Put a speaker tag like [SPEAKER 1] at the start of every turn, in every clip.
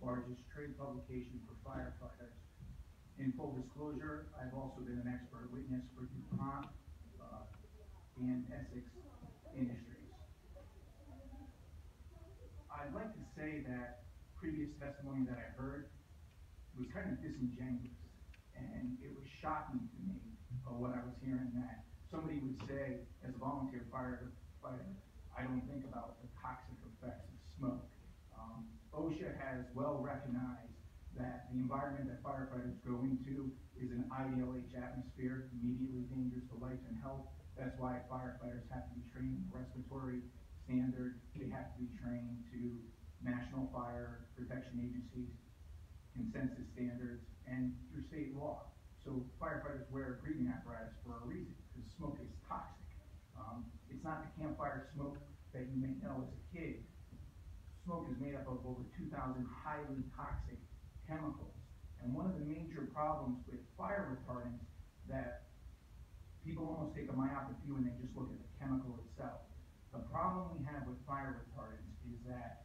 [SPEAKER 1] largest trade publication for firefighters. In full disclosure, I've also been an expert witness for DuPont and Essex Industries. I'd like to say that previous testimony that I heard was kind of disingenuous, and it was shocking to me what I was hearing, that somebody would say, as a volunteer firefighter, I don't think about the toxic effects of smoke. OSHA has well recognized that the environment that firefighters go into is an IDLH atmosphere, immediately dangerous to life and health. That's why firefighters have to be trained in respiratory standard. They have to be trained to National Fire Protection Agency's consensus standards and through state law. So firefighters wear a breathing apparatus for a reason, because smoke is toxic. It's not the campfire smoke that you may know as a kid. Smoke is made up of over 2,000 highly toxic chemicals. And one of the major problems with fire retardants that people almost take a myopic view and they just look at the chemical itself. The problem we have with fire retardants is that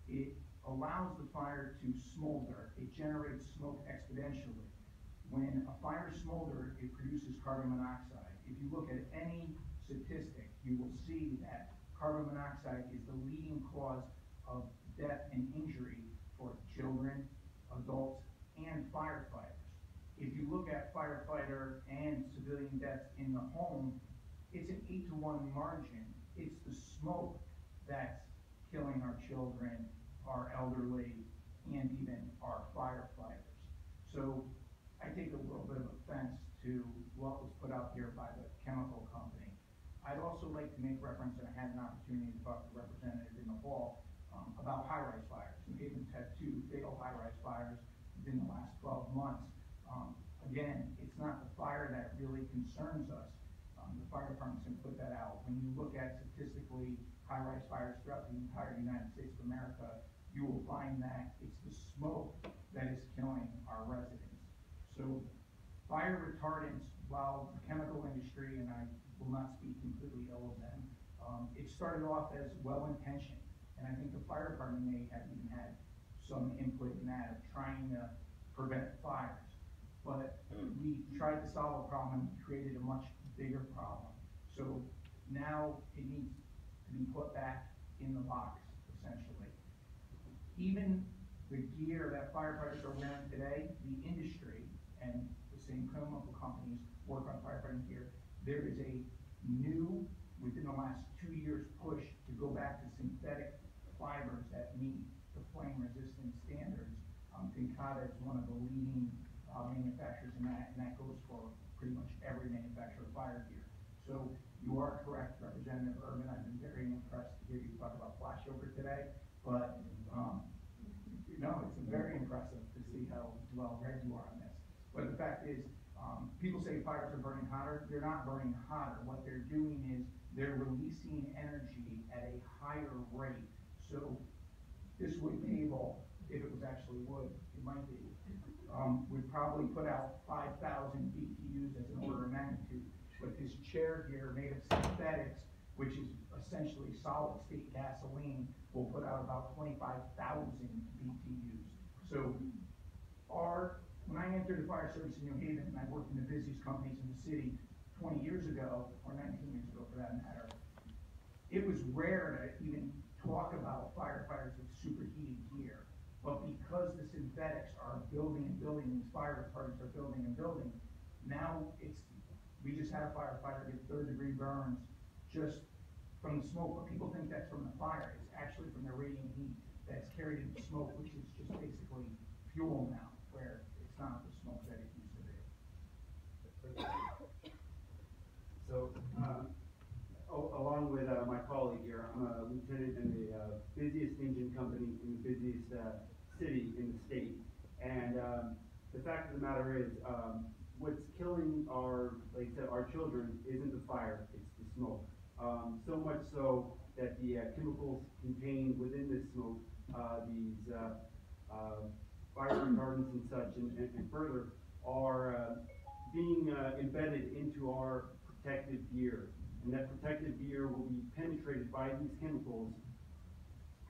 [SPEAKER 1] it allows the fire to smolder. It generates smoke exponentially. When a fire smolders, it produces carbon monoxide. If you look at any statistic, you will see that carbon monoxide is the leading cause of death and injury for children, adults, and firefighters. If you look at firefighter and civilian deaths in the home, it's an 8-to-1 margin. It's the smoke that's killing our children, our elderly, and even our firefighters. So I take a little bit of offense to what was put out here by the chemical company. I'd also like to make reference, and I had an opportunity to talk to the representative in the hall about high-rise fires. New Haven's had 2 fatal high-rise fires within the last 12 months. Again, it's not the fire that really concerns us. The fire department's going to put that out. When you look at statistically high-rise fires throughout the entire United States of America, you will find that it's the smoke that is killing our residents. So fire retardants, while the chemical industry, and I will not speak completely ill of them, it started off as well-intentioned. And I think the fire department may have even had some input in that of trying to prevent fires. But we tried to solve a problem and created a much bigger problem. So now it needs to be put back in the box, essentially. Even the gear that firefighters are wearing today, the industry and the same chemical companies work on firefighting gear. There is a new, within the last 2 years, push to go back to synthetic fibers that meet the flame resistant standards. Pincata is one of the leading manufacturers in that, and that goes for pretty much every manufacturer of fire gear. So you are correct, Representative Urban. I've been very impressed to hear you talk about flashover today, but no, it's very impressive to see how well read you are on this. But the fact is, people say fires are burning hotter. They're not burning hotter. What they're doing is they're releasing energy at a higher rate. So this wood table, if it was actually wood, it might be, would probably put out 5,000 BTUs as an order of magnitude. But this chair here, made of synthetics, which is essentially solid state gasoline, will put out about 25,000 BTUs. So when I entered the fire service in New Haven, and I worked in the busiest companies in the city 20 years ago, or 19 years ago for that matter, it was rare to even talk about firefighters with superheated gear. But because the synthetics are building and building, these fire retardants are building and building, now we just had a firefighter get 3rd-degree burns just from the smoke, but people think that's from the fire. It's actually from the radiant heat that's carried in the smoke, which is just basically fuel now, where it's not the smoke that it used to be.
[SPEAKER 2] So, along with my colleague here, I'm a lieutenant in the busiest engine company in the busiest city in the state. And the fact of the matter is, what's killing like I said, our children isn't the fire, it's the smoke. So much so that the chemicals contained within this smoke, these fire retardants and such, and further, are being embedded into our protective gear. And that protective gear will be penetrated by these chemicals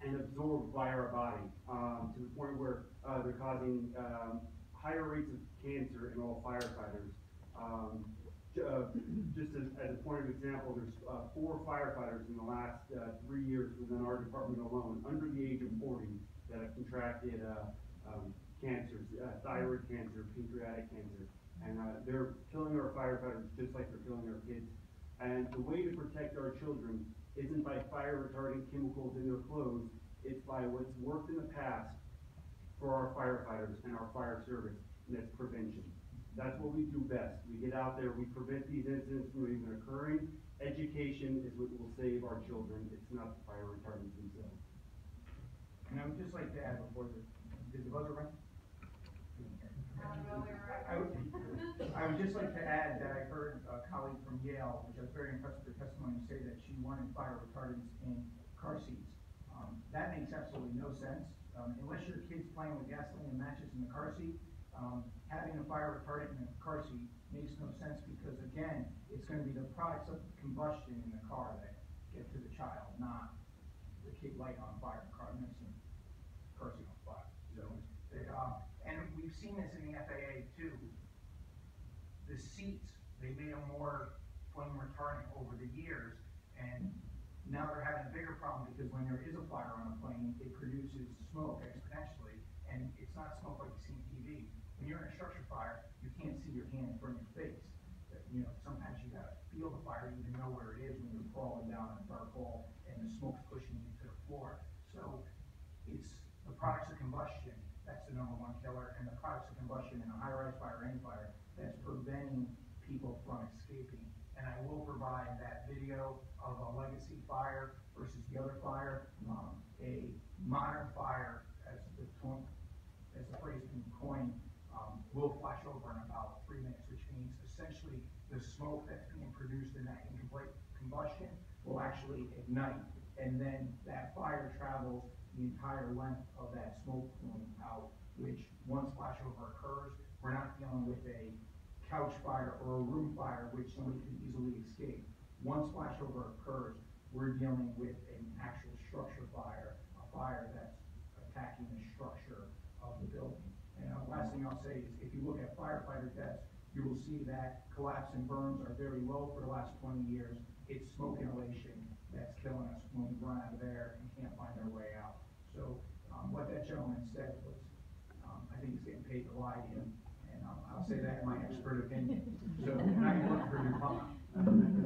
[SPEAKER 2] and absorbed by our body, to the point where, they're causing, higher rates of cancer in all firefighters. Just as a point of example, there's 4 firefighters in the last 3 years within our department alone, under the age of 40, that have contracted cancers, thyroid cancer, pancreatic cancer. And they're killing our firefighters just like they're killing our kids. And the way to protect our children isn't by fire retardant chemicals in their clothes, it's by what's worked in the past for our firefighters and our fire service, and that's prevention. That's what we do best. We get out there, we prevent these incidents from even occurring. Education is what will save our children. It's not the fire retardants themselves.
[SPEAKER 1] And I would just like to add before did the buzzer ring? I would just like to add that I heard a colleague from Yale, which I was very impressed with her testimony, say that she wanted fire retardants in car seats. That makes absolutely no sense. Unless your kid's playing with gasoline and matches in the car seat, having a fire retardant in a car seat makes no sense, because again, it's going to be the products of combustion in the car that get to the child, not the kid lighting on fire in the car. I've never seen a car seat on fire. So, and we've seen this in the FAA too. The seats, they made them more flame retardant over the years, and now they're having a bigger problem because when there is a fire on a plane, it produces smoke exponentially, and it's not smoke like you see on TV. When you're in a structure fire, you can't see your hand in front of your face. You know, sometimes you gotta feel the fire to even know where it is when you're crawling down a dark hall and the smoke's pushing you to the floor. So it's the products of combustion, that's the #1 killer, and the products of combustion in a high-rise fire or any fire that's preventing people from escaping. And I will provide that video of a legacy fire versus the other fire. A modern fire, as the phrase has been coined, will flash over in about 3 minutes, which means essentially the smoke that's being produced in that incomplete combustion will actually ignite, and then that fire travels the entire length of that smoke plume out, which once flashover occurs, we're not dealing with a couch fire or a room fire, which somebody can easily escape. Once flashover occurs, we're dealing with an actual structure fire, a fire that's attacking the structure of the building. And the last thing I'll say is, if you look at firefighter deaths, you will see that collapse and burns are very low for the last 20 years. It's smoke inhalation that's killing us when we run out of air and can't find our way out. So what that gentleman said was, I think he's getting paid to lie to you. And I'll say that in my expert opinion. So now you look for DuPont.